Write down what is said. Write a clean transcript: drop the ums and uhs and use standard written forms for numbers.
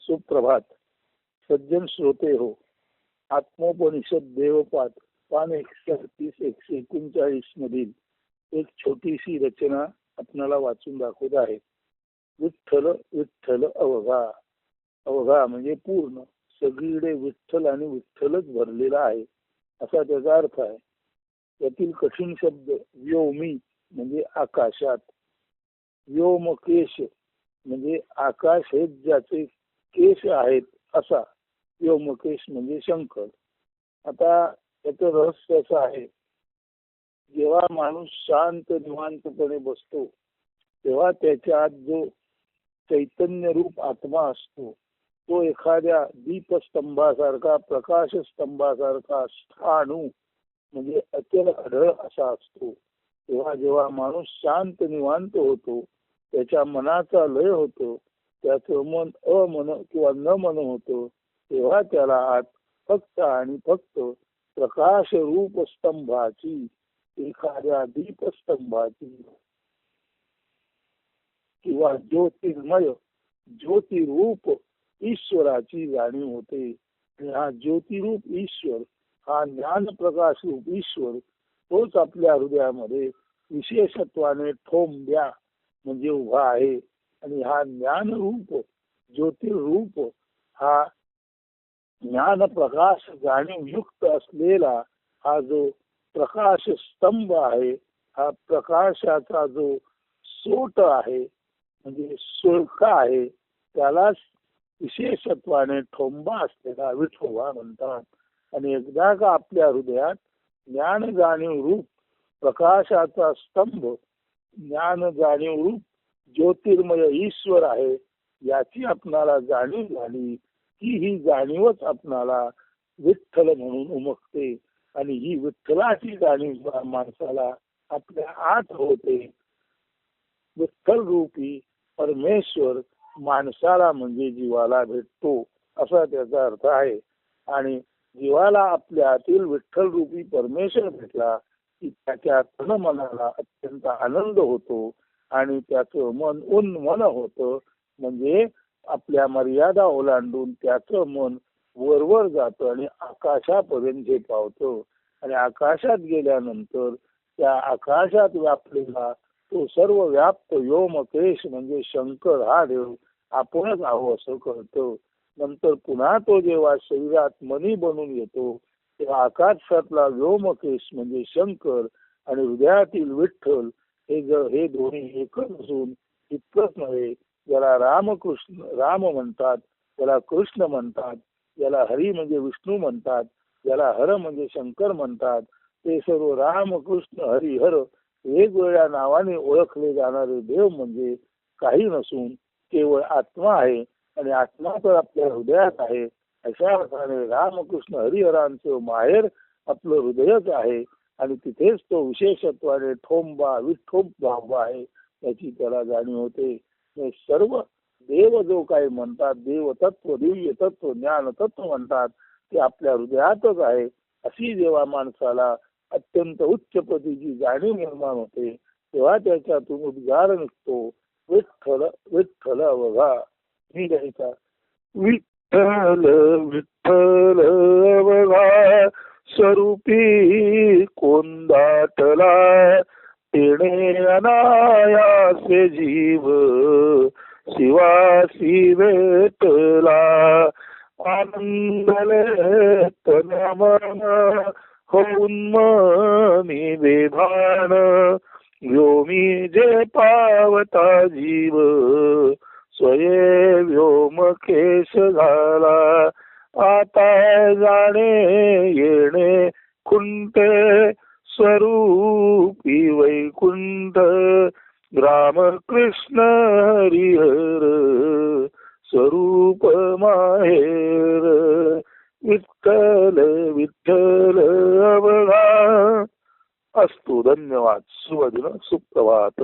सुप्रभात. सज्जन श्रोते हो, आत्मोपनिषद देवपाठ पान 138-139 मधील एक छोटीशी रचना आपणाला वाचून दाखवत आहे. विठ्ठल विठ्ठल अवघा. अवघा म्हणजे पूर्ण, सगळीकडे विठ्ठल आणि विठ्ठलच भरलेला आहे असा त्याचा अर्थ आहे. यातील कठीण शब्द व्योमी म्हणजे आकाशात, व्योमकेश म्हणजे आकाश हे ज्याचे केश आहेत असा व्योमकेश म्हणजे शंकर. आता याचं रहस्य असं आहे, जेव्हा माणूस शांत निवांतपणे बसतो तेव्हा त्याच्या आत जो चैतन्य रूप आत्मा असतो तो एखाद्या दीपस्तंभासारखा, प्रकाश स्तंभासारखा स्थाणू म्हणजे अचल अढळ असा असतो. तेव्हा जेव्हा माणूस शांत निवांत होतो, त्याच्या मनाचा लय होतो, त्याचं मन अमन किंवा न मन होतं, तेव्हा त्याला आत फक्त आणि फक्त प्रकाश रूप स्तंभाची, एखाद्या दीपस्तंभाची किंवा ज्योतिर्मय ज्योतिरूप ईश्वराची जाणीव होते. आणि हा ज्योतिरूप ईश्वर, हा ज्ञान प्रकाश रूप ईश्वर, तोच आपल्या हृदयामध्ये विशेषत्वाने ठोंब्या म्हणजे उभा आहे. आणि हा ज्ञान रूप ज्योतिरूप, हा ज्ञान प्रकाश जाणीव युक्त असलेला हा जो प्रकाश स्तंभ आहे, हा प्रकाशाचा जो सोट आहे म्हणजे सुळका आहे, त्यालाच विशेषत्वाने ठोंबा असलेला विठोबा म्हणतात. आणि एकदा का आपल्या हृदयात ज्ञान जाणीव रूप प्रकाशाचा स्तंभ, ज्ञान जाणीव रूप ज्योतिर्मय ईश्वर आहे याची आपणाला जाणीव झाली की ही जाणीवच आपणाला विठ्ठल म्हणून उमगते. आणि ही विठ्ठलाची जाणीव माणसाला आपल्या आत होते. विठ्ठल रूपी परमेश्वर माणसाला म्हणजे जीवाला भेटतो असा त्याचा अर्थ आहे. आणि जीवाला आपल्या आतील विठ्ठल रूपी परमेश्वर भेटला की त्याच्या तन मनाला अत्यंत आनंद होतो आणि त्याचं मन उन्मन होतं. म्हणजे आपल्या मर्यादा ओलांडून त्याचं मन वरवर जातं आणि आकाशापर्यंत पावतं. आणि आकाशात गेल्यानंतर त्या आकाशात व्यापलेला तो सर्व व्याप्त व्योमकेश म्हणजे शंकर हा देव आपणच आहो असं कळतं. नंतर पुन्हा तो जेव्हा शरीरात मनी बनून येतो तेव्हा आकाशातला व्योमकेश म्हणजे शंकर आणि हृदयातील विठ्ठल हे दोन्ही एकच असून इतकंच नव्हे, ज्याला राम म्हणतात, ज्याला कृष्ण म्हणतात, ज्याला हरी म्हणजे विष्णू म्हणतात, ज्याला हर म्हणजे शंकर म्हणतात, ते सर्व राम कृष्ण हरी हर वेगवेगळ्या नावाने ओळखले जाणारे देव म्हणजे काही नसून केवळ आत्मा आहे. आणि आत्मा तर आपल्या हृदयात आहे. अशा अर्थाने रामकृष्ण हरिहरांचं माहेर आपलं हृदयच आहे. आणि तिथेच तो विशेषत्वाने ठोंबा विठोबा आहे याची त्याला जाणीव होते. सर्व देव जो काही म्हणतात, देवतत्व दिव्य तत्व ज्ञान तत्व म्हणतात, ते आपल्या हृदयातच आहे. अशी जेव्हा माणसाला अत्यंत उच्च पतीची जाणीव निर्माण होते तेव्हा त्याच्यातून उद्गार निघतो, विठ्ठल विठ्ठल अवघा. मी घ्यायचा विठ्ठल विठ्ठल अवघा, स्वरूपी कोंदाटला, तेणे अनायासे जीव शिवासी भेटला. आनंदले तन मन होऊन मनी बेभान, व्योमी जे पावता जीव स्वये व्योमकेश झाला. आता जाणे येणे कुंटे, स्वरूपी वैकुंठ, रामकृष्ण हरिहर स्वरूप माहेर. विठ्ठल विठ्ठल अवघा. अस्तु. धन्यवाद. शुभदिन. सुप्रभात.